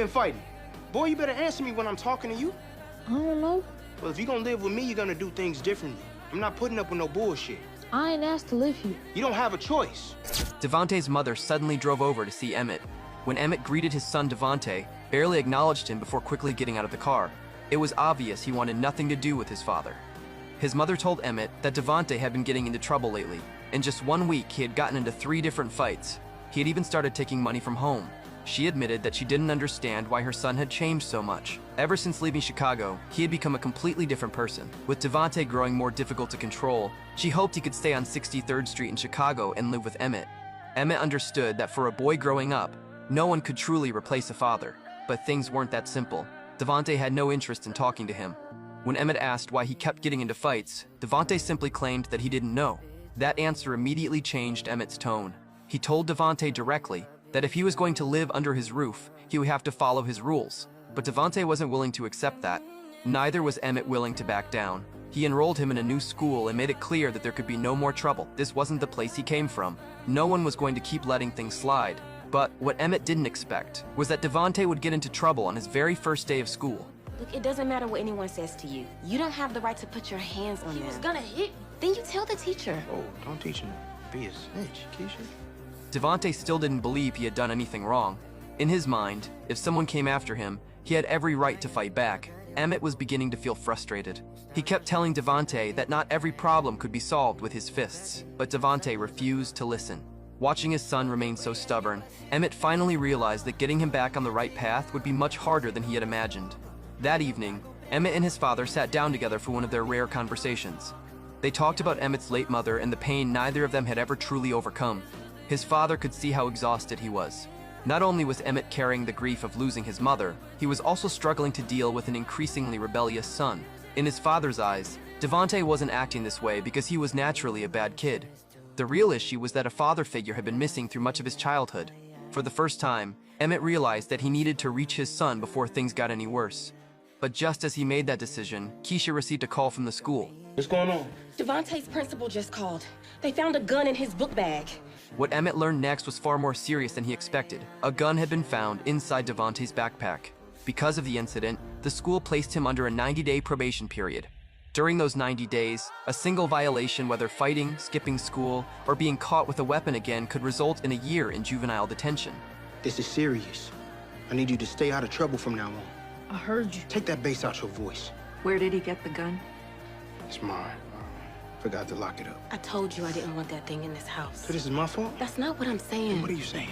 been fighting? Boy, you better answer me when I'm talking to you. I don't know. Well, if you're gonna live with me, you're gonna do things differently. I'm not putting up with no bullshit. I ain't asked to live here. You don't have a choice. Devante's mother suddenly drove over to see Emmet. When Emmet greeted his son Devante, barely acknowledged him before quickly getting out of the car. It was obvious he wanted nothing to do with his father. His mother told Emmet that Devante had been getting into trouble lately. In just 1 week, he had gotten into 3 different fights. He had even started taking money from home. She admitted that she didn't understand why her son had changed so much. Ever since leaving Chicago, he had become a completely different person. With Devante growing more difficult to control, she hoped he could stay on 63rd Street in Chicago and live with Emmet. Emmet understood that for a boy growing up, no one could truly replace a father. But things weren't that simple. Devante had no interest in talking to him. When Emmet asked why he kept getting into fights, Devante simply claimed that he didn't know. That answer immediately changed Emmet's tone. He told Devante directly that if he was going to live under his roof, he would have to follow his rules. But Devante wasn't willing to accept that. Neither was Emmet willing to back down. He enrolled him in a new school and made it clear that there could be no more trouble. This wasn't the place he came from. No one was going to keep letting things slide. But what Emmet didn't expect was that Devante would get into trouble on his very first day of school. Look, it doesn't matter what anyone says to you. You don't have the right to put your hands on him. He was gonna hit me. Then you tell the teacher. Oh, don't teach him. Be a snitch, Keisha. Devante still didn't believe he had done anything wrong. In his mind, if someone came after him, he had every right to fight back. Emmet was beginning to feel frustrated. He kept telling Devante that not every problem could be solved with his fists, but Devante refused to listen. Watching his son remain so stubborn, Emmet finally realized that getting him back on the right path would be much harder than he had imagined. That evening, Emmet and his father sat down together for one of their rare conversations. They talked about Emmet's late mother and the pain neither of them had ever truly overcome. His father could see how exhausted he was. Not only was Emmet carrying the grief of losing his mother, he was also struggling to deal with an increasingly rebellious son. In his father's eyes, Devante wasn't acting this way because he was naturally a bad kid. The real issue was that a father figure had been missing through much of his childhood. For the first time, Emmet realized that he needed to reach his son before things got any worse. But just as he made that decision, Keisha received a call from the school. What's going on? Devante's principal just called. They found a gun in his book bag. What Emmet learned next was far more serious than he expected. A gun had been found inside Devante's backpack. Because of the incident, the school placed him under a 90-day probation period. During those 90 days, a single violation, whether fighting, skipping school, or being caught with a weapon again, could result in a year in juvenile detention. This is serious. I need you to stay out of trouble from now on. I heard you. Take that bass out your voice. Where did he get the gun? It's mine. Forgot to lock it up. I told you I didn't want that thing in this house. So this is my fault? That's not what I'm saying. What are you saying?